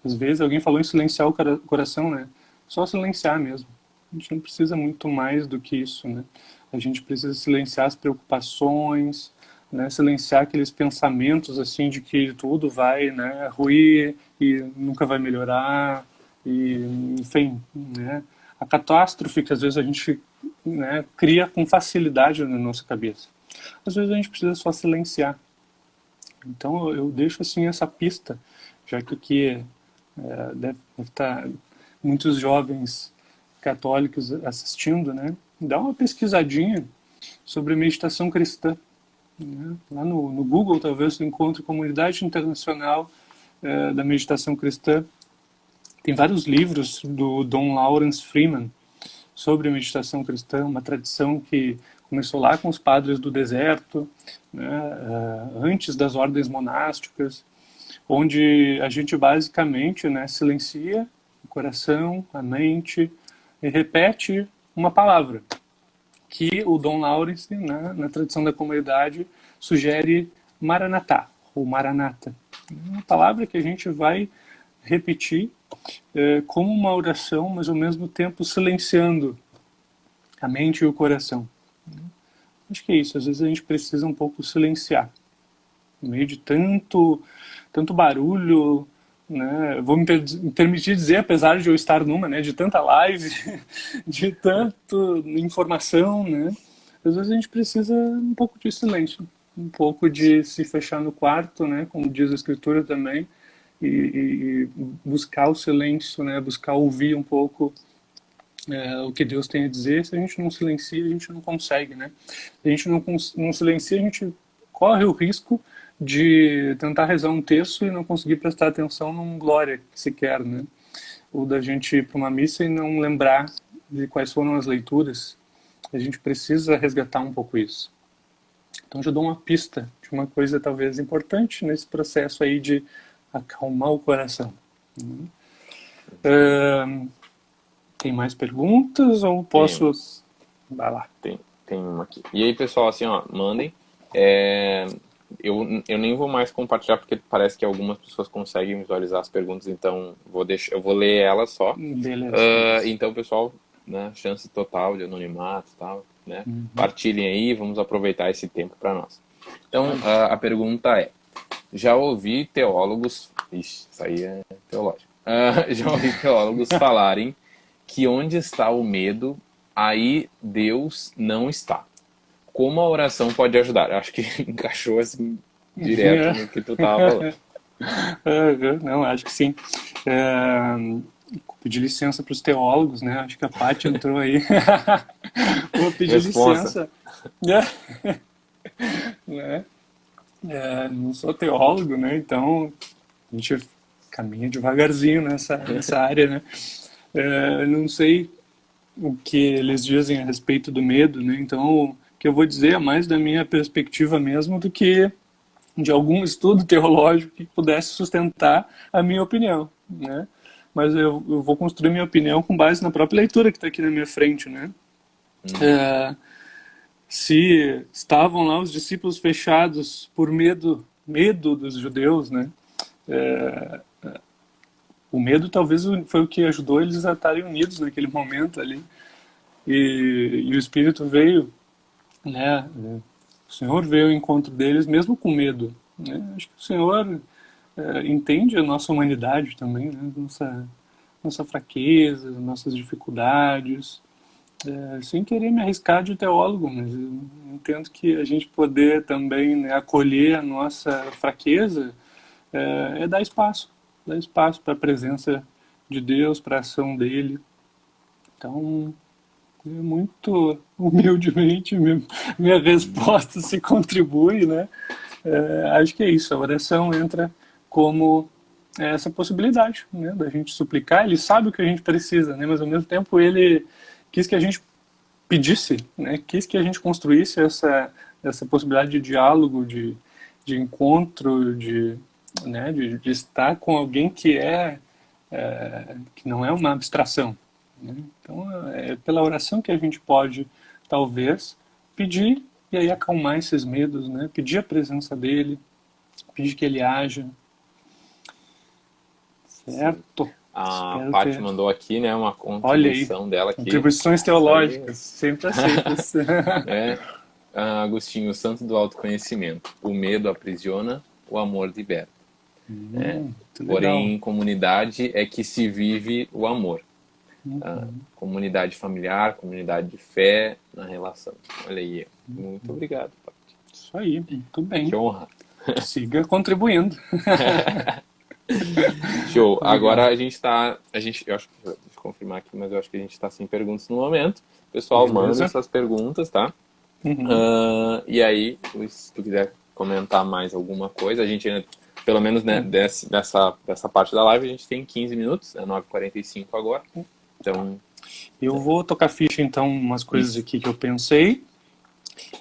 às vezes, alguém falou em silenciar o coração, né? Só silenciar mesmo. A gente não precisa muito mais do que isso, né? A gente precisa silenciar as preocupações, né? Silenciar aqueles pensamentos, assim, de que tudo vai, né, ruir e nunca vai melhorar, e, enfim, né? A catástrofe que às vezes a gente né, cria com facilidade na nossa cabeça. Às vezes a gente precisa só silenciar. Então eu deixo assim essa pista, já que aqui deve estar muitos jovens católicos assistindo, né? Dá uma pesquisadinha sobre meditação cristã, né? Lá no Google talvez você encontre Comunidade Internacional da Meditação Cristã. Tem vários livros do Don Lawrence Freeman sobre meditação cristã, uma tradição que começou lá com os padres do deserto, né, antes das ordens monásticas, onde a gente basicamente, né, silencia o coração, a mente e repete uma palavra que o Don Lawrence, né, na tradição da comunidade, sugere Maranatá, ou Maranata. Uma palavra que a gente vai repetir como uma oração, mas ao mesmo tempo silenciando a mente e o coração. Acho que é isso, às vezes a gente precisa um pouco silenciar. No meio de tanto barulho, né? Vou me permitir dizer, apesar de eu estar numa, né, de tanta live, de tanta informação, né? Às vezes a gente precisa um pouco de silêncio, um pouco de se fechar no quarto, né, como diz a Escritura também, e buscar o silêncio, né, buscar ouvir um pouco o que Deus tem a dizer. Se a gente não silencia, a gente não consegue, né? Se a gente não silencia, a gente corre o risco de tentar rezar um texto e não conseguir prestar atenção num glória que se quer, né? Ou da gente ir para uma missa e não lembrar de quais foram as leituras. A gente precisa resgatar um pouco isso. Então já dou uma pista de uma coisa talvez importante nesse processo aí de acalmar o coração. Tem mais perguntas ou posso... Temos. Vai lá. Tem uma aqui. E aí, pessoal, assim, ó, mandem. Eu nem vou mais compartilhar porque parece que algumas pessoas conseguem visualizar as perguntas, então eu vou ler elas só. Beleza. Então, pessoal, né, chance total de anonimato e tal, né? Partilhem aí, vamos aproveitar esse tempo para nós. Então, a pergunta é: já ouvi teólogos... Ixi, isso aí é teológico. Já ouvi teólogos falarem que onde está o medo, aí Deus não está. Como a oração pode ajudar? Acho que encaixou assim direto no que tu estava falando. Não, acho que sim. Pedir licença para os teólogos, né? Acho que a Paty entrou aí. Vou pedir licença. Né? Não sou teólogo, né? Então a gente caminha devagarzinho nessa área, né? Não sei o que eles dizem a respeito do medo, né? Então o que eu vou dizer é mais da minha perspectiva mesmo do que de algum estudo teológico que pudesse sustentar a minha opinião, né? Mas eu vou construir minha opinião com base na própria leitura que está aqui na minha frente, né? Se estavam lá os discípulos fechados por medo dos judeus, né? O medo talvez foi o que ajudou eles a estarem unidos naquele momento ali. E o Espírito veio, né? O Senhor veio ao encontro deles mesmo com medo, né? Acho que o Senhor entende a nossa humanidade também, né? Nossa fraqueza, nossas dificuldades. Sem querer me arriscar de teólogo, mas eu entendo que a gente poder também, né, acolher a nossa fraqueza dar espaço para a presença de Deus, para a ação dele. Então, muito humildemente, minha resposta se contribui, né? Acho que é isso, a oração entra como essa possibilidade, né, da gente suplicar. Ele sabe o que a gente precisa, né, mas ao mesmo tempo ele quis que a gente pedisse, né, quis que a gente construísse essa possibilidade de diálogo, de encontro, né, de estar com alguém que não é uma abstração, né? Então é pela oração que a gente pode talvez pedir e aí acalmar esses medos, né? Pedir a presença dele, pedir que ele haja. Certo? A Paty mandou aqui, né, uma contribuição dela aqui. Contribuições teológicas, sempre aceitas. Agostinho, o santo do autoconhecimento. O medo aprisiona, o amor liberta. Porém, em comunidade é que se vive o amor. a comunidade familiar, comunidade de fé na relação. Olha aí, muito obrigado, Paty. Isso aí, muito bem. Que honra. Siga contribuindo. Show. Agora eu acho que, deixa eu confirmar aqui, mas eu acho que a gente está sem perguntas no momento. Pessoal, manda essas perguntas, tá? E aí, se tu quiser comentar mais alguma coisa, a gente ainda, pelo menos, né, dessa parte da live, a gente tem 15 minutos, é 9h45 agora. Então, eu vou tocar ficha, então, umas coisas aqui que eu pensei,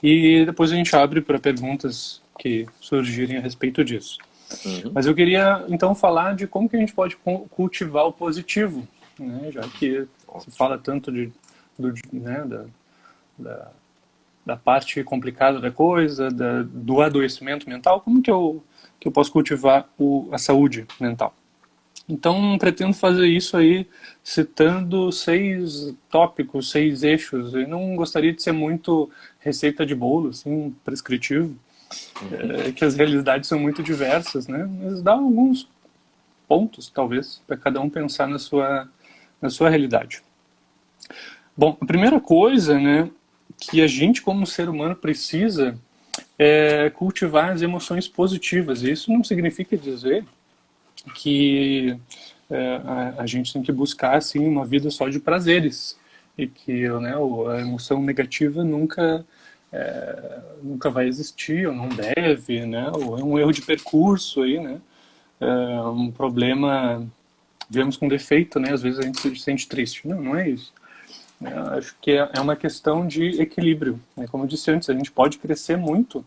e depois a gente abre para perguntas que surgirem a respeito disso. Mas eu queria, então, falar de como que a gente pode cultivar o positivo, né? Já que se fala tanto da parte complicada da coisa, do adoecimento mental, como que eu posso cultivar a saúde mental? Então, pretendo fazer isso aí citando 6 tópicos, 6 eixos. Eu não gostaria de ser muito receita de bolo, assim, prescritivo, que as realidades são muito diversas, né? Mas dá alguns pontos, talvez, para cada um pensar na sua realidade. Bom, a primeira coisa, né, que a gente como ser humano precisa é cultivar as emoções positivas. E isso não significa dizer que a gente tem que buscar assim uma vida só de prazeres e que, né, a emoção negativa nunca vai existir ou não deve, né, ou é um erro de percurso aí, né, um problema, vemos com defeito, né, às vezes a gente se sente triste. Não é isso. Acho que é uma questão de equilíbrio, né? Como eu disse antes, a gente pode crescer muito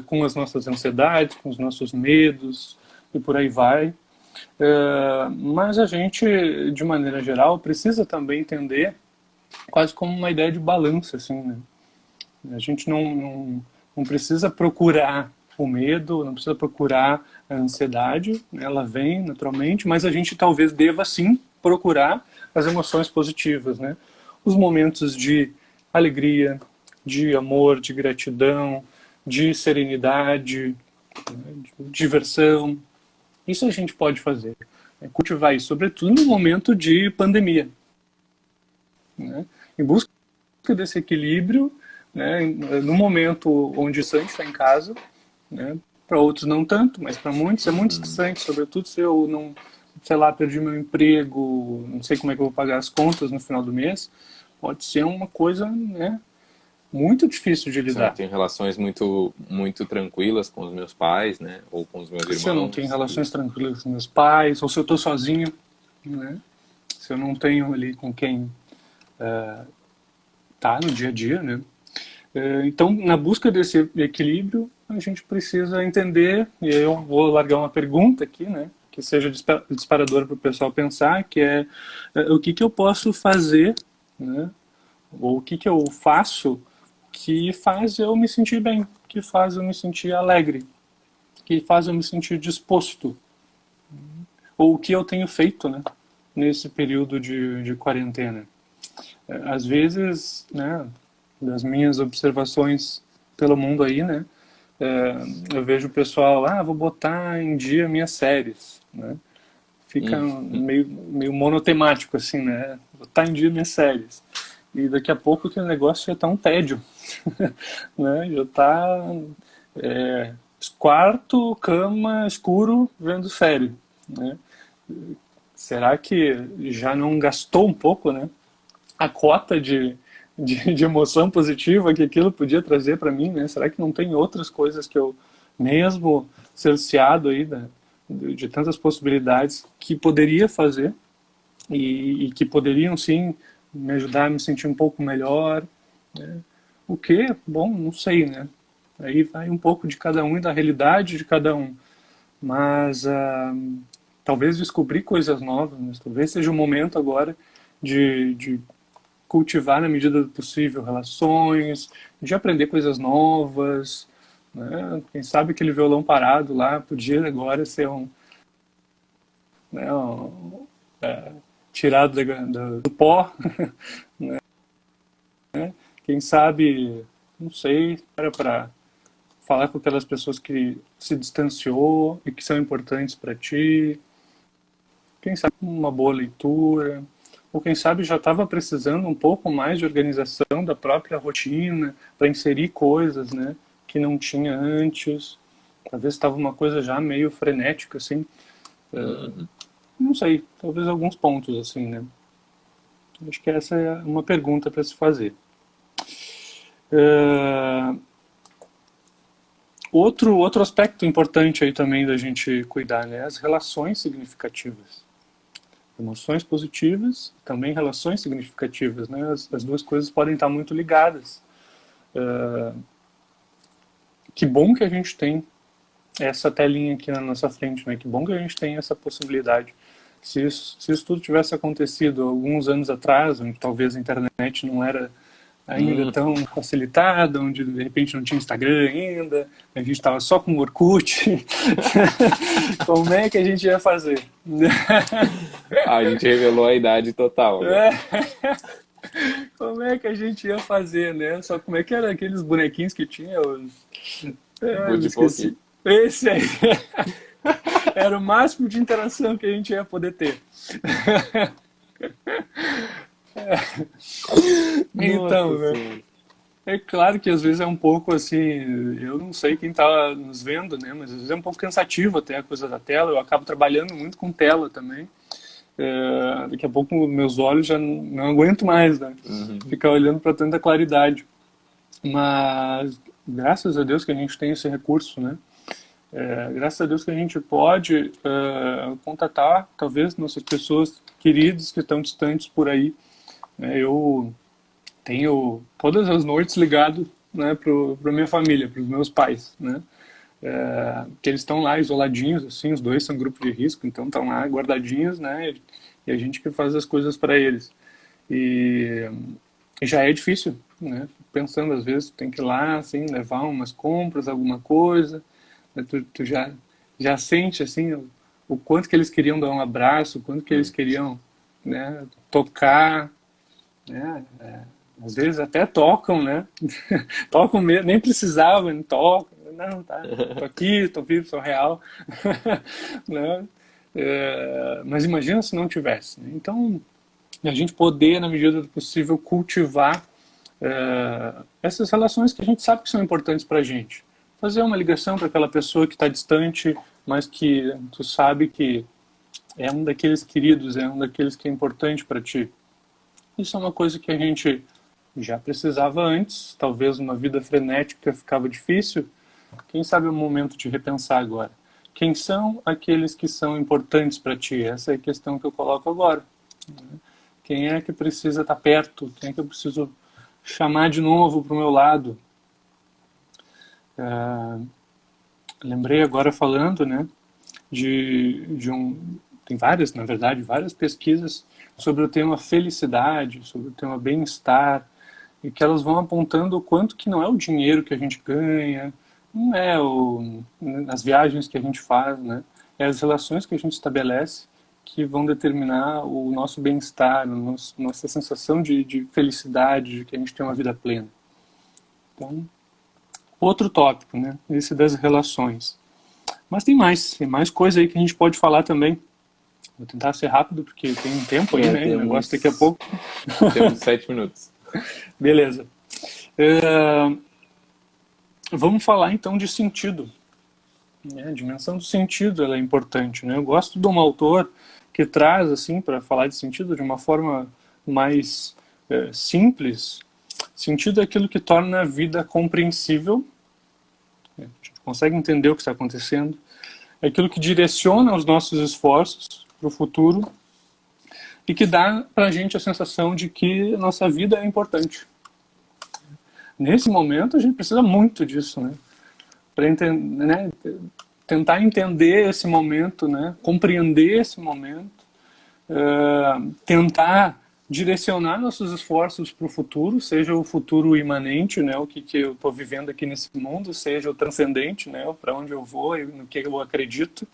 com as nossas ansiedades, com os nossos medos e por aí vai. Mas a gente, de maneira geral, precisa também entender quase como uma ideia de balanço, assim, né? A gente não precisa procurar o medo, não precisa procurar a ansiedade, ela vem naturalmente, mas a gente talvez deva sim procurar as emoções positivas, né? Os momentos de alegria, de amor, de gratidão, de serenidade, de diversão. Isso a gente pode fazer, né? Cultivar isso, sobretudo no momento de pandemia, né? Em busca desse equilíbrio, né? No momento onde o sangue está em casa, né? Para outros não tanto, mas para muitos é muito estressante, sobretudo se eu não, sei lá, perdi meu emprego, não sei como é que eu vou pagar as contas no final do mês, pode ser uma coisa, né, muito difícil de lidar. Eu tenho relações muito, muito tranquilas com os meus pais, né, ou com os meus irmãos. Se eu não tenho relações tranquilas com meus pais, ou se eu estou sozinho, né, se eu não tenho ali com quem tá no dia a dia, né. Então, na busca desse equilíbrio, a gente precisa entender, e eu vou largar uma pergunta aqui, né, que seja disparadora para o pessoal pensar, que é o que eu posso fazer, né, ou o que eu faço que faz eu me sentir bem, que faz eu me sentir alegre, que faz eu me sentir disposto, ou o que eu tenho feito, né, nesse período de quarentena. Às vezes, né, das minhas observações pelo mundo aí, né, eu vejo o pessoal, vou botar em dia minhas séries, né? Fica meio monotemático, assim, né? Botar em dia minhas séries. E daqui a pouco aquele negócio já tá um tédio, né? Já tá quarto, cama, escuro, vendo série, né? Será que já não gastou um pouco, né, a cota de emoção positiva que aquilo podia trazer para mim, né? Será que não tem outras coisas que eu, mesmo cerceado aí de tantas possibilidades, que poderia fazer e que poderiam sim me ajudar a me sentir um pouco melhor, né? O que? Bom, não sei, né? Aí vai um pouco de cada um e da realidade de cada um. Mas talvez descobrir coisas novas, né? Talvez seja o momento agora de cultivar na medida do possível relações, de aprender coisas novas, né? Quem sabe aquele violão parado lá podia agora ser tirado do pó, né? Quem sabe, não sei, para falar com aquelas pessoas que se distanciou e que são importantes para ti, quem sabe uma boa leitura, ou quem sabe já estava precisando um pouco mais de organização da própria rotina, para inserir coisas, né, que não tinha antes. Talvez estava uma coisa já meio frenética, assim. Não sei, talvez alguns pontos, assim, né. Acho que essa é uma pergunta para se fazer. Outro aspecto importante aí também da gente cuidar, né, as relações significativas. Emoções positivas, também relações significativas, né? As duas coisas podem estar muito ligadas. Que bom que a gente tem essa telinha aqui na nossa frente, né? Que bom que a gente tem essa possibilidade. Se isso tudo tivesse acontecido alguns anos atrás, onde talvez a internet não era ainda tão facilitada, onde de repente não tinha Instagram ainda, a gente estava só com o Orkut, como é que a gente ia fazer? A gente revelou a idade total. Né? Como é que a gente ia fazer, né? Só como é que era aqueles bonequinhos que tinha? Eu esqueci. Esse aí. Era o máximo de interação que a gente ia poder ter. Então, né? É claro que às vezes é um pouco assim, eu não sei quem está nos vendo, né? Mas às vezes é um pouco cansativo até a coisa da tela. Eu acabo trabalhando muito com tela também. Daqui a pouco meus olhos já não aguento mais, né? Ficar olhando para tanta claridade. Mas graças a Deus que a gente tem esse recurso, né? Graças a Deus que a gente pode contatar talvez nossas pessoas queridas que estão distantes por aí. Eu tenho todas as noites ligado, né, para minha família, para os meus pais, né? Que eles estão lá isoladinhos, assim, os dois são grupo de risco, então estão lá guardadinhos, né? E a gente que faz as coisas para eles. E já é difícil, né? Pensando, às vezes, tem que ir lá, assim, levar umas compras, alguma coisa, né? Tu já sente, assim, o quanto que eles queriam dar um abraço, o quanto que eles queriam, né, tocar, né? Às vezes até tocam, né? Tocam mesmo, nem precisavam, não tocam. Não, tá, tô aqui, tô vivo, sou real. Né? Mas imagina se não tivesse. Né? Então, a gente poder, na medida do possível, cultivar essas relações que a gente sabe que são importantes pra gente. Fazer uma ligação para aquela pessoa que está distante, mas que tu sabe que é um daqueles queridos, é um daqueles que é importante para ti. Isso é uma coisa que a gente já precisava antes, talvez uma vida frenética ficava difícil. Quem sabe é o momento de repensar agora. Quem são aqueles que são importantes para ti? Essa é a questão que eu coloco agora. Quem é que precisa estar perto? Quem é que eu preciso chamar de novo para o meu lado? Lembrei agora falando, né, tem várias, na verdade, várias pesquisas sobre o tema felicidade, sobre o tema bem-estar, e que elas vão apontando o quanto que não é o dinheiro que a gente ganha, não é as viagens que a gente faz, né? É as relações que a gente estabelece que vão determinar o nosso bem-estar, nossa sensação de felicidade, de que a gente tem uma vida plena. Então, outro tópico, né? Esse das relações. Mas tem mais coisa aí que a gente pode falar também. Vou tentar ser rápido, porque tem um tempo aí, né? O negócio daqui a pouco. Temos 7 minutos. Beleza. Vamos falar então de sentido. A dimensão do sentido ela é importante, né? Eu gosto de um autor que traz, assim, para falar de sentido de uma forma mais simples. Sentido é aquilo que torna a vida compreensível. A gente consegue entender o que está acontecendo. É aquilo que direciona os nossos esforços para o futuro e que dá para a gente a sensação de que a nossa vida é importante. Nesse momento, a gente precisa muito disso, né? Para né? Tentar entender esse momento, né? Compreender esse momento, tentar direcionar nossos esforços para o futuro, seja o futuro imanente, né? O que eu estou vivendo aqui nesse mundo, seja o transcendente, né? Para onde eu vou e no que eu acredito.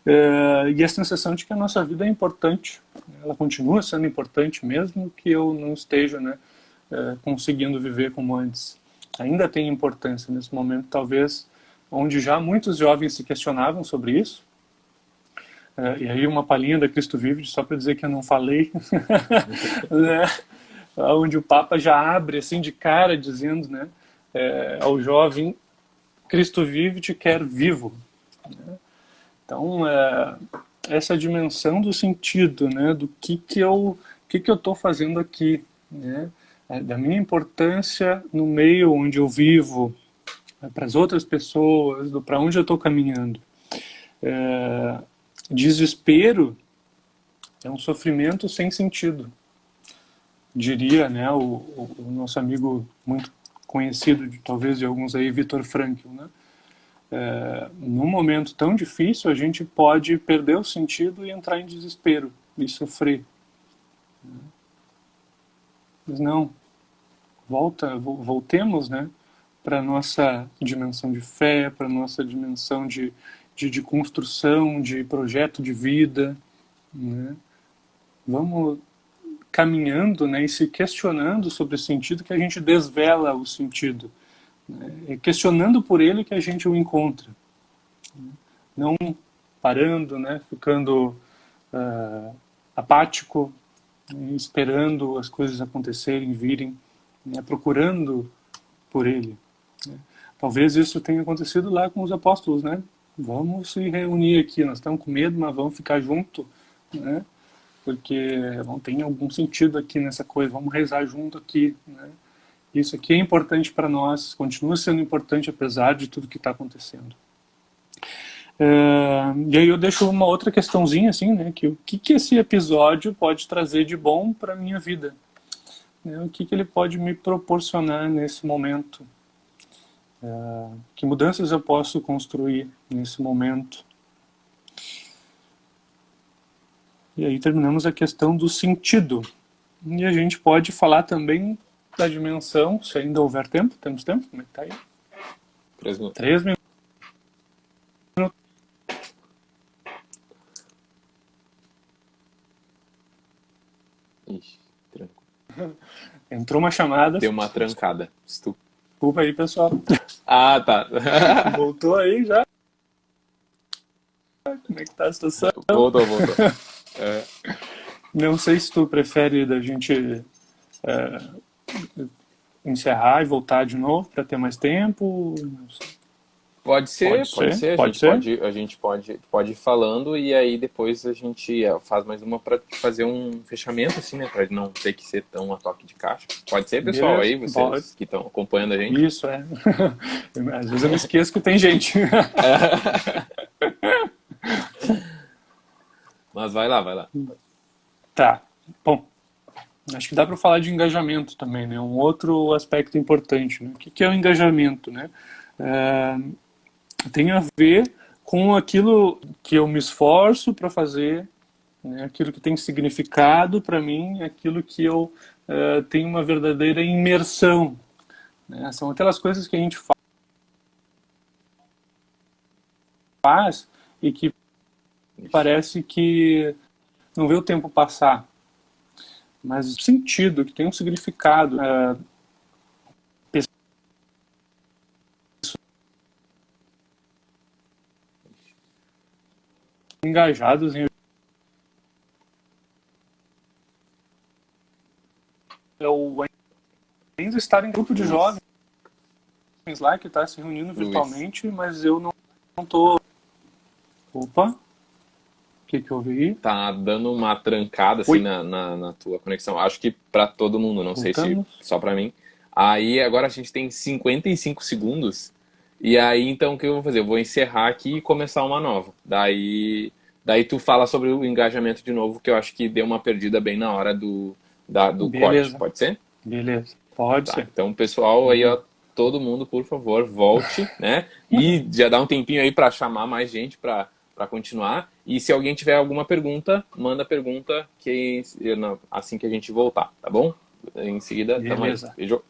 E a sensação de que a nossa vida é importante. Ela continua sendo importante, mesmo que eu não esteja, né, conseguindo viver como antes. Ainda tem importância nesse momento, talvez, onde já muitos jovens se questionavam sobre isso. E aí uma palhinha da Cristo Vive, só para dizer que eu não falei, né? Onde o Papa já abre assim de cara dizendo, né, ao jovem: Cristo vive, te quer vivo. Então, essa dimensão do sentido, né, do que eu estou fazendo aqui, né, da minha importância no meio onde eu vivo, para as outras pessoas, para onde eu estou caminhando. Desespero é um sofrimento sem sentido, diria, né, o nosso amigo muito conhecido, talvez de alguns aí, Viktor Frankl, né? Num momento tão difícil, a gente pode perder o sentido e entrar em desespero e sofrer. Mas não, voltemos, né, para a nossa dimensão de fé, para a nossa dimensão de construção, de projeto de vida, né? Vamos caminhando, né, e se questionando sobre o sentido, que a gente desvela o sentido. É questionando por ele que a gente o encontra. Não parando, né, ficando apático, esperando as coisas acontecerem, virem, né, procurando por ele. Talvez isso tenha acontecido lá com os apóstolos, né? Vamos se reunir aqui, nós estamos com medo, mas vamos ficar junto, né? Porque tem algum sentido aqui nessa coisa, vamos rezar junto aqui, né? Isso aqui é importante para nós, continua sendo importante apesar de tudo que está acontecendo. E aí eu deixo uma outra questãozinha assim, né? Que o que esse episódio pode trazer de bom para a minha vida? Né? O que ele pode me proporcionar nesse momento? Que mudanças eu posso construir nesse momento? E aí terminamos a questão do sentido. E a gente pode falar também da dimensão, se ainda houver tempo. Temos tempo? Como é que tá aí? 3 minutos. 3 minutos. Ixi, tranquilo. Entrou uma chamada. Deu uma trancada. Desculpa aí, pessoal. Ah, tá. Voltou aí já? Como é que tá a situação? Voltou. Não sei se tu prefere da gente encerrar e voltar de novo para ter mais tempo. Pode ser. A gente pode ir falando e aí depois a gente faz mais uma para fazer um fechamento, assim, né? Para não ter que ser tão a toque de caixa. Pode ser, pessoal, aí, vocês que estão acompanhando a gente? Isso, Às vezes eu me esqueço que tem gente. Mas vai lá. Tá. Bom, acho que dá para falar de engajamento também, né? Um outro aspecto importante, né? O que é o engajamento, né? Tem a ver com aquilo que eu me esforço para fazer, né? Aquilo que tem significado para mim, aquilo que eu tenho uma verdadeira imersão, né? São aquelas coisas que a gente faz e que parece que não vê o tempo passar, mas sentido, que tem um significado. Engajados em eu ainda estar em grupo de jovens lá que está se reunindo virtualmente, mas eu não estou. Opa, o que houve aí? Tá dando uma trancada assim na tua conexão. Acho que para todo mundo, não sei se só para mim. Aí agora a gente tem 55 segundos. E aí, então, o que eu vou fazer? Eu vou encerrar aqui e começar uma nova. Daí tu fala sobre o engajamento de novo, que eu acho que deu uma perdida bem na hora do corte. Pode ser? Beleza, pode ser. Então, pessoal, aí, ó, todo mundo, por favor, volte, né? E já dá um tempinho aí para chamar mais gente para continuar. E se alguém tiver alguma pergunta, manda pergunta assim que a gente voltar, tá bom? Em seguida, tamo aí. Beijo.